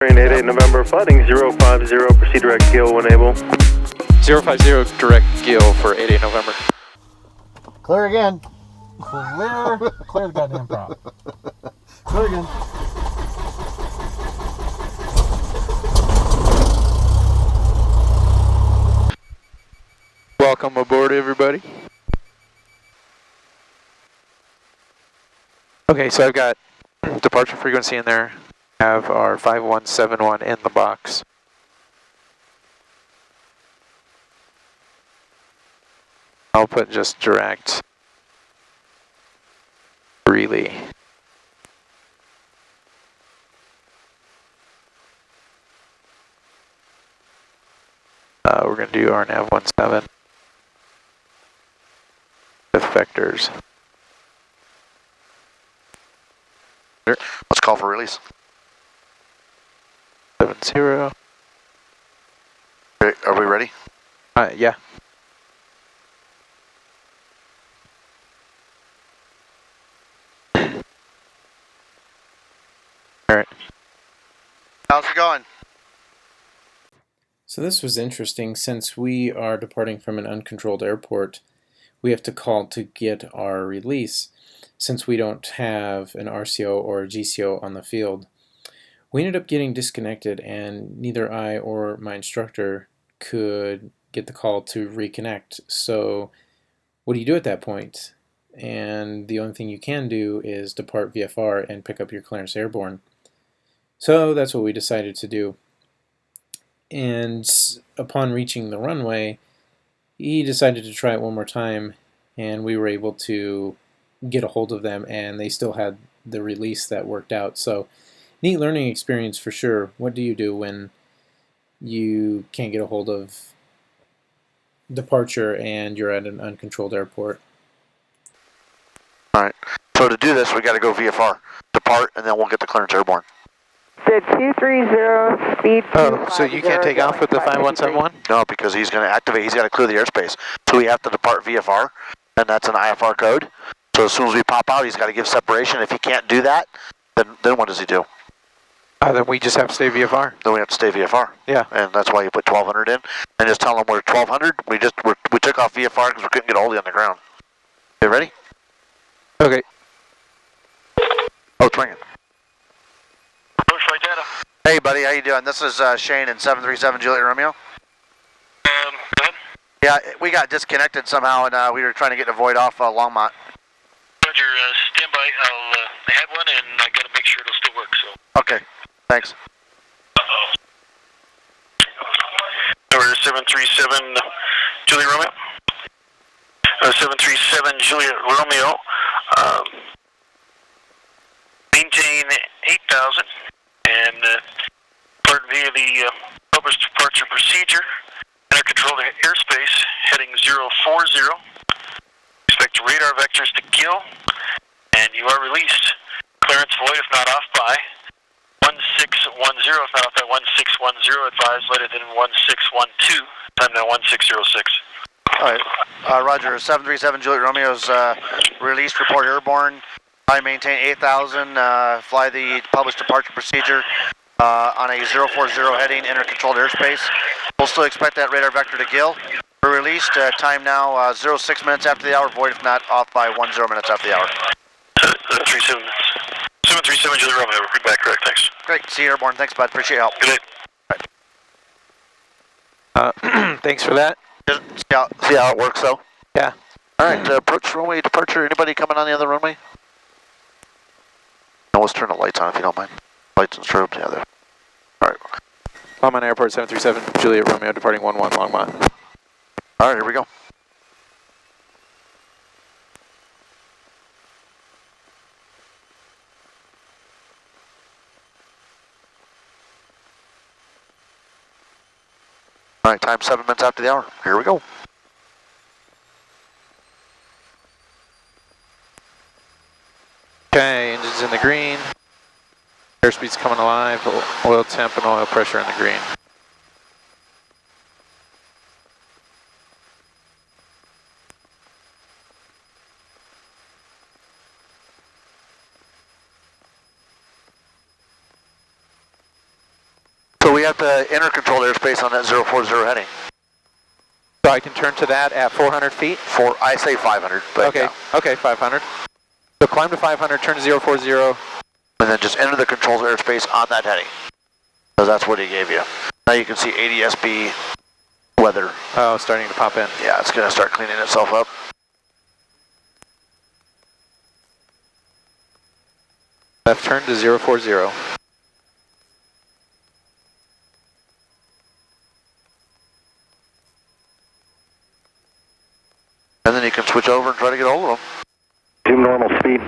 88 November, fighting 050, proceed direct gill when able. 050 direct gill for 88 November. Clear again. Clear the goddamn prop. Clear again. Welcome aboard, everybody. Okay, so I've got departure frequency in there. Have our 5171 in the box. I'll put just direct relay. We're going to do our nav 17 with vectors. Let's call for release. 70. Okay, are we ready? Yeah. Alright. How's it going? So this was interesting. Since we are departing from an uncontrolled airport, we have to call to get our release since we don't have an RCO or a GCO on the field. We ended up getting disconnected and neither I or my instructor could get the call to reconnect. So what do you do at that point? And the only thing you can do is depart VFR and pick up your clearance airborne. So that's what we decided to do. And upon reaching the runway, he decided to try it one more time, and we were able to get a hold of them, and they still had the release that worked out. So neat learning experience for sure. What do you do when you can't get a hold of departure and you're at an uncontrolled airport? Alright, so to do this we got to go VFR, depart, and then we'll get the clearance airborne. The 230, speed 250. Oh, so you can't take off with the 5171? No, because he's going to activate, he's got to clear the airspace. So we have to depart VFR, and that's an IFR code. So as soon as we pop out, he's got to give separation. If he can't do that, then what does he do? Then we just have to stay VFR. Then we have to stay VFR. Yeah. And that's why you put 1200 in. And just tell him we're 1200. We took off VFR because we couldn't get a hold of you on the ground. You ready? Okay. Oh, it's ringing. Bush Flight Data. Hey, buddy, how you doing? This is Shane in 737 Juliet Romeo. Go ahead. Yeah, we got disconnected somehow, and we were trying to get a void off Longmont. Roger, stand by. I had one, and I got to make sure it'll still work, so. Okay, thanks. Uh-oh. Number 737 Juliet Romeo. 737 Juliet Romeo. Maintain 8,000 and depart via the published departure procedure. Enter controlled airspace heading 040. Expect radar vectors to gill, and you are released. Clearance void if not off by 1610. If not off by 1610, advise later than 1612. Time now 1606. All right, Roger, 737 Juliet Romeo's released, report airborne. I maintain 8,000, fly the published departure procedure on a 040 heading, enter controlled airspace. We'll still expect that radar vector to gill. We're released, time now 06 minutes after the hour, void if not off by 10 minutes after the hour. 737 Juliet Romeo, read back correct, thanks. Great, see you airborne, thanks bud, appreciate your help. Good night. Thanks for that. Just see how it works though? Yeah. Alright, approach runway departure, anybody coming on the other runway? No, let's turn the lights on if you don't mind. Lights and strobes, yeah, there. Alright. Longmont Airport 737 Juliet Romeo departing 11 Longmont. Alright, here we go. Alright, time 7 minutes after the hour. Here we go. Okay, engines in the green. Airspeed's coming alive. Oil temp and oil pressure in the green. So we have to enter controlled airspace on that 040 heading. So I can turn to that at 400 feet? I say 500, but okay, yeah. okay, 500. So climb to 500, turn to 040. And then just enter the controlled airspace on that heading. Because that's what he gave you. Now you can see ADSB weather. Oh, starting to pop in. Yeah, it's going to start cleaning itself up. Left turn to 040. And then you can switch over and try to get hold of them. Zoom normal speed.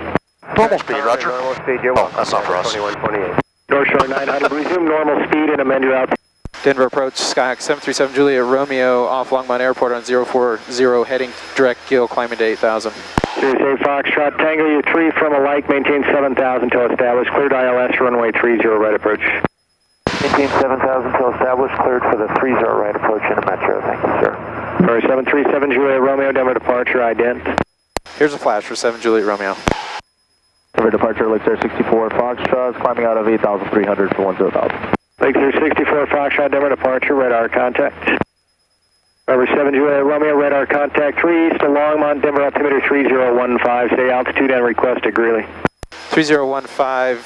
Normal speed, Roger. Normal speed, you're Oh, that's not for us. 2128. North Shore 900, resume normal speed and amend your out. Denver approach, Skyhawk 737 Juliet Romeo off Longmont Airport on 040, heading direct gill, climbing to 8,000. Series A Foxtrot, Tango, you're 3 from a like, maintain 7,000 till established, cleared ILS, runway 30, right approach. Maintain 7,000 till established, cleared for the 30 right approach in a metro, thank you, sir. Sorry, 737 Juliet Romeo, Denver departure, ident. Here's a flash for 7 Juliet Romeo. Denver departure, Lake Air 64 Foxtrot, climbing out of 8,300 for 10,000. Lake Air 64 Foxtrot, Denver departure, radar contact. Number 7 Juliet Romeo, radar contact 3 east to Longmont, Denver altimeter 3015, stay altitude and request at Greeley. 3015,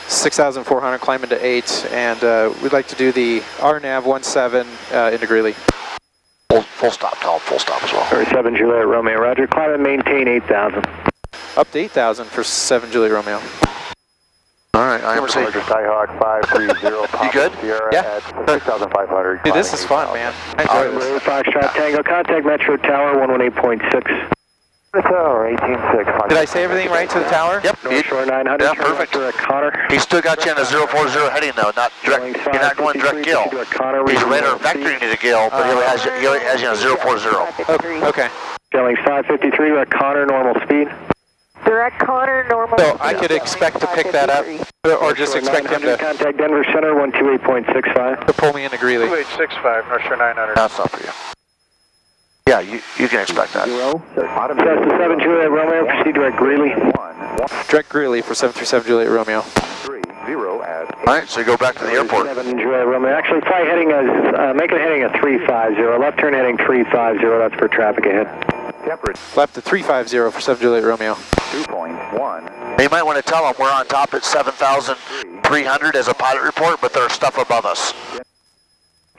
6,400, climbing to 8, and we'd like to do the RNAV 17 into Greeley. Full stop, tell them full stop as well. Number 7 Juliet Romeo, roger, climb and maintain 8,000. Up to 8,000 for 7 Juliet Romeo. Alright, IMC. Skyhawk 530, You good? Yeah. At 6,500. Dude, this is fun, man. I enjoy this. Foxtrot Tango, contact Metro Tower 118.6. Tower 18.6. Did I say everything right to the tower? Yep. North Shore 900. Yeah, perfect. Connor. He's still got you in a 040 heading though, not direct. You're not going direct gill. He's radar vectoring you to gill, but he has you in a 040. Okay. Sailing 553, direct Connor, normal speed. Direct Connor, normal. So I could expect to pick that up, or just expect him to Contact Denver Center 128.65. pull me into Greeley. 2865, North Shore 900. That's not for you. Yeah, you can expect that. That's the 7 Juliet Romeo, proceed direct Greeley. Direct Greeley for 737 Juliet Romeo. Alright, so you go back to the airport. 7 Juliet Romeo, actually fly heading as, make it heading a 350, left turn heading 350, that's for traffic ahead. Left to 350 for 7 Juliet Romeo. 2.1. You might want to tell them we're on top at 7,300 as a pilot report, but there's stuff above us.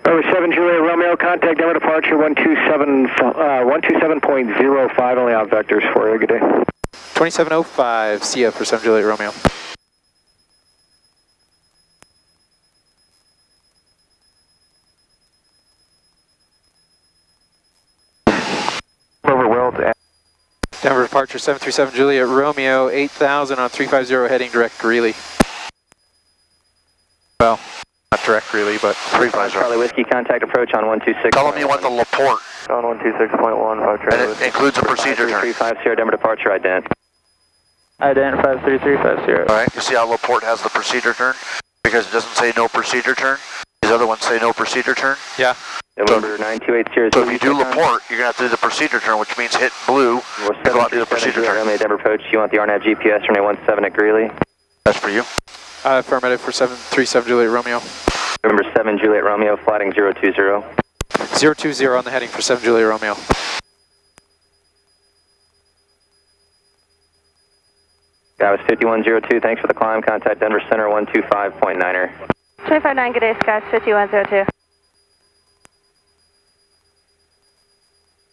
Over 7 Juliet Romeo, contact Denver departure 127.05, only out vectors for you, good day. 2705, see ya for 7 Juliet Romeo. Over World. Denver departure 737 Juliet Romeo, 8,000 on 350 heading direct Greeley. Well, not direct Greeley, but 350. Charlie Whiskey, contact approach on 126. Tell them you want the Laporte, On 126.1, and it includes a procedure turn. 350, Denver departure, ident. Ident 53350. Alright, you see how Laporte has the procedure turn? Because it doesn't say no procedure turn. These other ones say no procedure turn. Yeah. November 9280. So if you do Laporte, you're going to have to do the procedure turn, which means hit blue and go out and do the procedure turn. Denver approach, you want the RNAV GPS, runway 17 at Greeley. That's for you. Affirmative for 737 Juliet Romeo. November 7 Juliet Romeo, flighting 020. 020 on the heading for 7 Juliet Romeo. That was 5102, thanks for the climb, contact Denver Center 125.9er. 259, good day, Sky 5102.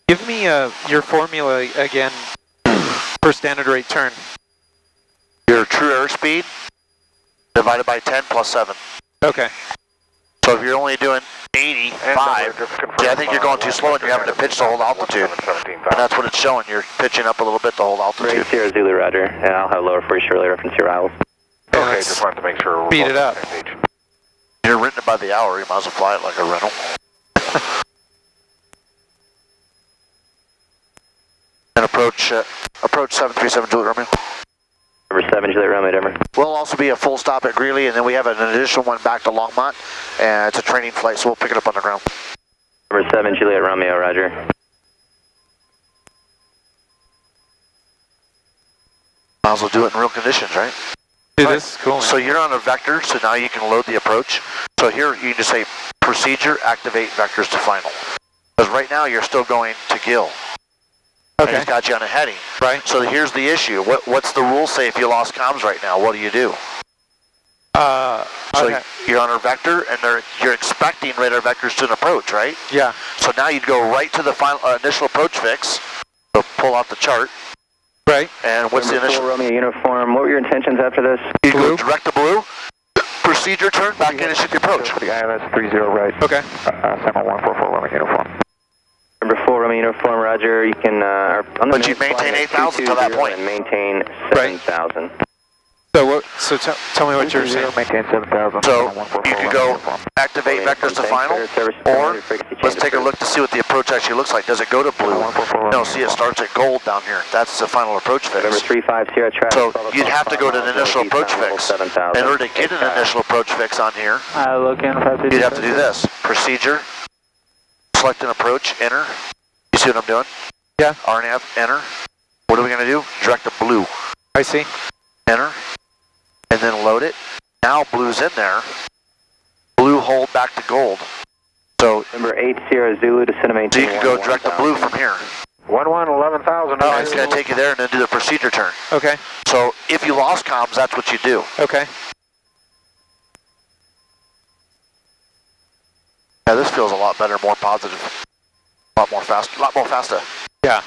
Give me your formula again for standard rate turn. Your true airspeed divided by 10 plus 7. Okay. So if you're only doing 85, I think you're going too slow and you're having to pitch to hold altitude. And that's what it's showing. You're pitching up a little bit to hold altitude. Great, Sierra Zulu, roger. And I'll have lower for you shortly, reference your ILS. Okay, just wanted to make sure we're speed it up. You're renting it by the hour. You might as well fly it like a rental. And approach 737 Juliet Romeo. Number 7 Juliet Romeo, Denver. We'll also be a full stop at Greeley, and then we have an additional one back to Longmont, and it's a training flight, so we'll pick it up on the ground. Number 7 Juliet Romeo, roger. Might as well do it in real conditions, right? Dude, this is cool, man. So you're on a vector, so now you can load the approach. So here you can just say procedure, activate vectors to final. Because right now you're still going to Gill. Okay. And he's got you on a heading. Right. So here's the issue. What's the rule say if you lost comms right now? What do you do? So okay. you're on a vector, and you're expecting radar vectors to an approach, right? Yeah. So now you'd go right to the final initial approach fix. So pull out the chart. Right. And what's the initial? Romeo uniform. What were your intentions after this? You go direct to blue. Procedure turn back in and shoot the approach. The ILS 30 right. Okay. Simon 144 Romeo uniform. Number 4 Romeo uniform, Roger. You can. But you maintain 8,000 to that point. And maintain 7,000. So what? So tell me what you're saying. Maintain 7,000. So you could go activate vectors to final, or let's take a look to see what the approach actually looks like. Does it go to blue? No, see it starts at gold down here. That's the final approach fix. November 35 Sierra traffic. So you'd have to go to the initial approach fix. In order to get an initial approach fix on here, you'd have to do this. Procedure, select an approach, enter. You see what I'm doing? Yeah. RNAV, enter. What are we going to do? Direct to blue. I see. Enter. And then load it. Now blue's in there. Blue hold back to gold. So Number 8 Sierra Zulu to center maintain. you can go direct to blue from here. 11,000. Oh, it's going to take you there and then do the procedure turn. Okay. So if you lost comms, that's what you do. Okay. Yeah, this feels a lot better, more positive, a lot more faster. Yeah.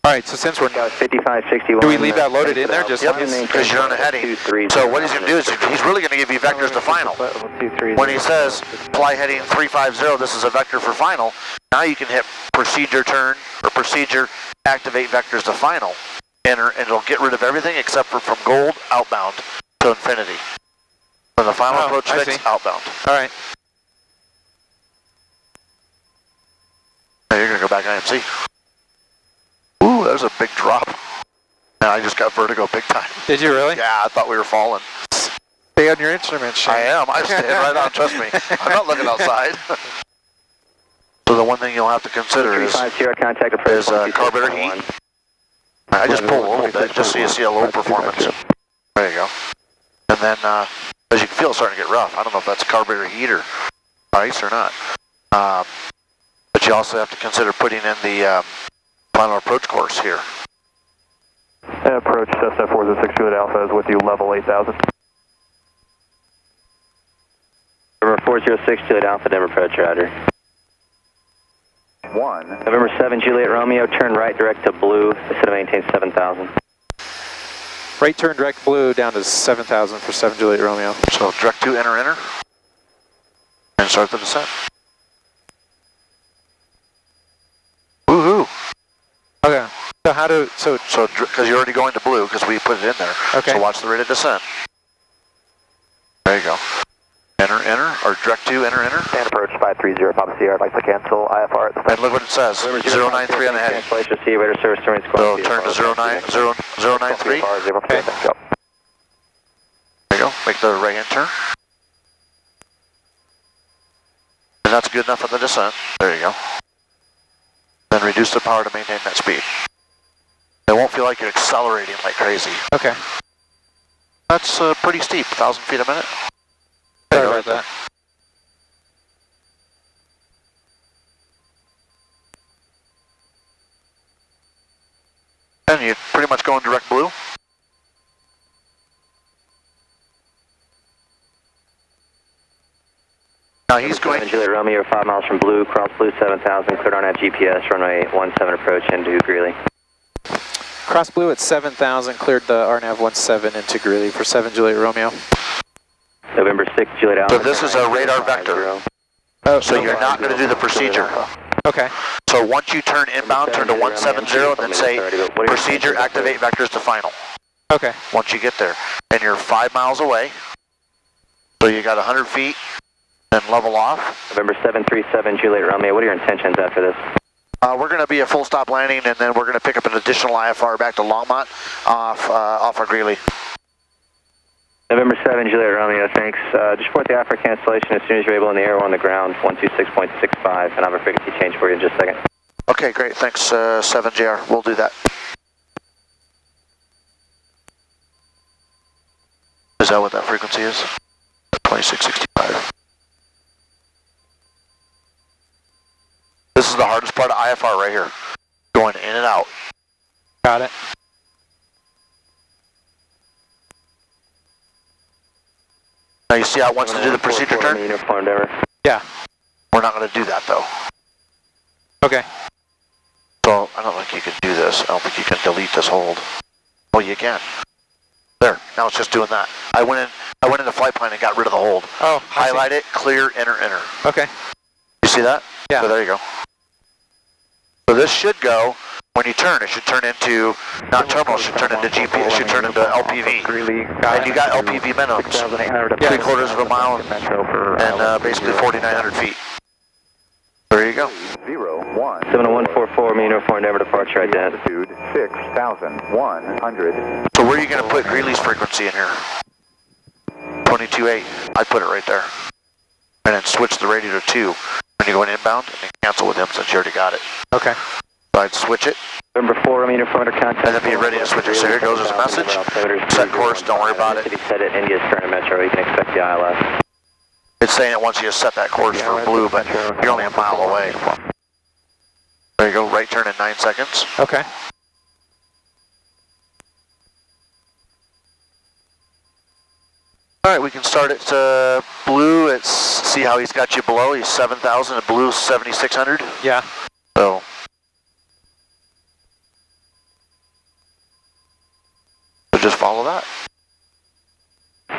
All right, so since we're 5561. do we leave that loaded in there just Yep, because you're on a heading. So what he's going to do is he's really going to give you vectors to final. When he says fly heading 350, this is a vector for final, now you can hit procedure turn or procedure activate vectors to final. Enter, and it'll get rid of everything except for from gold outbound to infinity. From the final approach fix outbound. all right. Now you're going to go back IMC. Ooh, that was a big drop. And I just got vertigo big time. Did you really? Yeah, I thought we were falling. Stay on your instruments, Shane. I am. I stand right on. Trust me. I'm not looking outside. So the one thing you'll have to consider is carburetor heat. I just pull a little bit just so you see a low performance. There you go. And then, as you can feel, it's starting to get rough. I don't know if that's carburetor heat or ice or not. But you also have to consider putting in the final approach course here. Approach Cessna 406 Juliet Alpha is with you, level 8,000. November 406 Juliet Alpha, Denver approach, Roger. 1. November 7 Juliet Romeo, turn right direct to blue, instead of maintain 7,000. Right turn direct blue down to 7,000 for 7 Juliet Romeo. So direct to enter, and start the descent. Woohoo! Okay. So how do So because you're already going to blue because we put it in there. Okay. So watch the rate of descent. There you go. Enter, or direct to enter. And approach 530 Papa Sierra, I'd like to cancel IFR at the And look what it says. 093 on the heading. Cancellation, see radar service during So turn to 093. Okay. There you go. Make the right hand turn. And that's good enough for the descent. There you go. Then reduce the power to maintain that speed. It won't feel like you're accelerating like crazy. Okay. That's pretty steep, 1,000 feet a minute. Sorry about that. And you pretty much going direct blue. Now he's going. Juliet Romeo, 5 miles from blue, cross blue 7,000, cleared on at GPS, runway 17 approach into Greeley. Cross blue at 7,000, cleared the RNAV 17 into Greeley for 7 Juliet Romeo. November 6 Juliet Alpha. So this is a radar vector. Oh, So you're not going to do the procedure. okay. So once you turn inbound, turn to 170 and then say procedure, activate vectors to final. Okay. Once you get there. And you're 5 miles away. So you got 100 feet, then level off. November 737 Juliet Romeo, what are your intentions after this? We're going to be a full stop landing, and then we're going to pick up an additional IFR back to Longmont off our Greeley. November 7 Juliet Romeo, thanks. Just report the IFR cancellation as soon as you're able in the air or on the ground, 126.65, and I'll have a frequency change for you in just a second. Okay, great. Thanks, 7JR. We'll do that. Is that what that frequency is? 2665. This is the hardest part of IFR right here. Going in and out. Got it. Now you see how it wants to do the procedure turn? Yeah. We're not going to do that though. Okay. So I don't think you can do this. I don't think you can delete this hold. Oh, you can. There. Now it's just doing that. I went in the flight plan and got rid of the hold. Oh. Highlight it, clear, enter, enter. Okay. You see that? Yeah. So there you go. So this should go, when you turn, it should turn into, not terminal, it should turn into GP, it should turn into LPV. And you got LPV minimums, 3/4 of a mile and basically 4,900 feet. There you go. 70144, main uniform, never departure, ident. 6,100. So where are you going to put Greeley's frequency in here? 22.8. I'd put it right there. And then switch the radio to 2 when you're going inbound and then cancel with him since you already got it. Okay. So I'd switch it. November 4, main uniform, under contact. And then be ready to switch it. So here goes his message. Set course, don't worry about it. City set it, India's turning metro, you can expect the ILS. It's saying it wants you to set that course for blue, but you're only a mile away. There you go, right turn in 9 seconds. Okay. All right, we can start at blue. Let's see how he's got you below. He's 7,000 and blue 7,600. Yeah. So just follow that.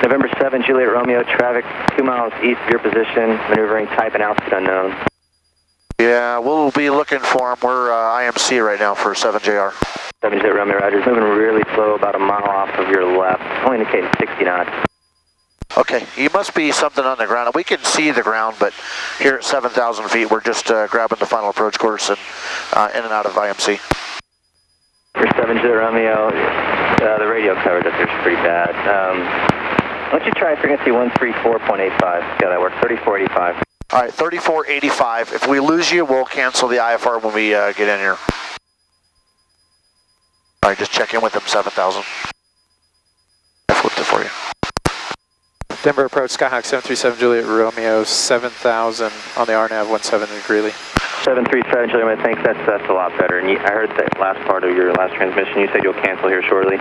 November 7, Juliet Romeo, traffic 2 miles east of your position, maneuvering type and altitude unknown. Yeah, we'll be looking for him. We're IMC right now for 7JR. 7 Juliet Romeo, Roger. Moving really slow, about a mile off of your left, only indicating 60 knots. Okay, he must be something on the ground. We can see the ground, but here at 7,000 feet, we're just grabbing the final approach course and in and out of IMC. For 7 Juliet Romeo, the radio coverage up there is pretty bad. Why don't you try frequency 134.85? See how that works, 3485. All right, 3485. If we lose you, we'll cancel the IFR when we get in here. All right, just check in with them, 7,000. I flipped it for you. Denver approach, Skyhawk 737 Juliet Romeo, 7,000 on the RNAV 17 in Greeley. 737 Juliet Romeo, thanks, that's a lot better. And I heard that last part of your last transmission, you said you'll cancel here shortly.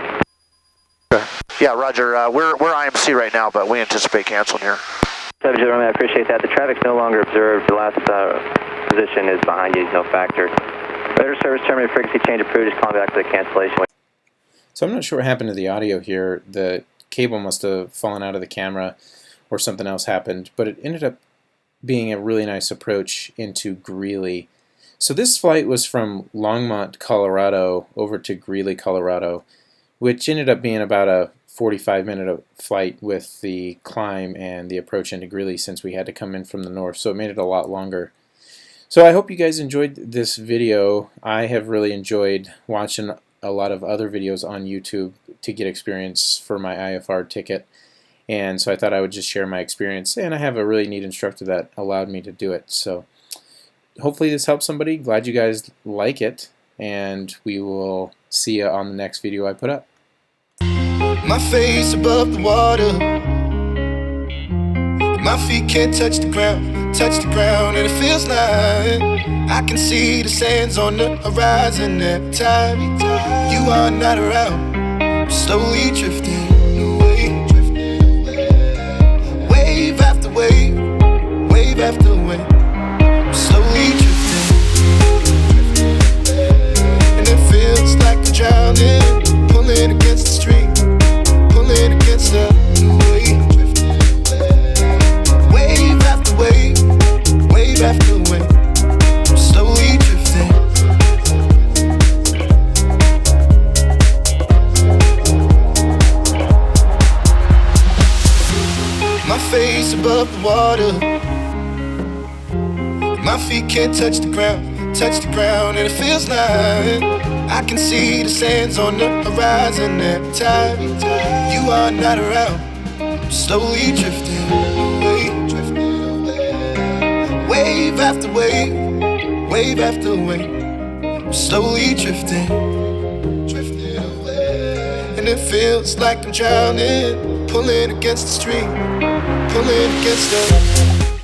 Okay. Yeah, Roger, we're IMC right now, but we anticipate canceling here. 7 Juliet Romeo, I appreciate that. The traffic's no longer observed. The last position is behind you, no factor. Better service terminated, frequency change approved, just calling back for the cancellation. So I'm not sure what happened to the audio here. The cable must have fallen out of the camera or something else happened, but it ended up being a really nice approach into Greeley. So this flight was from Longmont, Colorado over to Greeley, Colorado, which ended up being about a 45-minute flight with the climb and the approach into Greeley since we had to come in from the north, so it made it a lot longer. So I hope you guys enjoyed this video. I have really enjoyed watching a lot of other videos on YouTube to get experience for my IFR ticket, and so I thought I would just share my experience, and I have a really neat instructor that allowed me to do it. So hopefully this helps somebody. Glad you guys like it, and we will see you on the next video I put up. My face above the water, my feet can't touch the ground, and it feels like I can see the sands on the horizon every time you are not around. I'm slowly drifting away, wave after wave, wave after wave. I'm slowly drifting, and it feels like I'm drowning, pulling against the stream, pulling against the wave. Wave after wave, wave after wave, I'm slowly drifting. My face above the water, my feet can't touch the ground, and it feels like I can see the sands on the horizon every time you are not around. I'm slowly drifting away, wave after wave, wave after wave. I'm slowly drifting away. And it feels like I'm drowning, pulling against the stream, pulling against the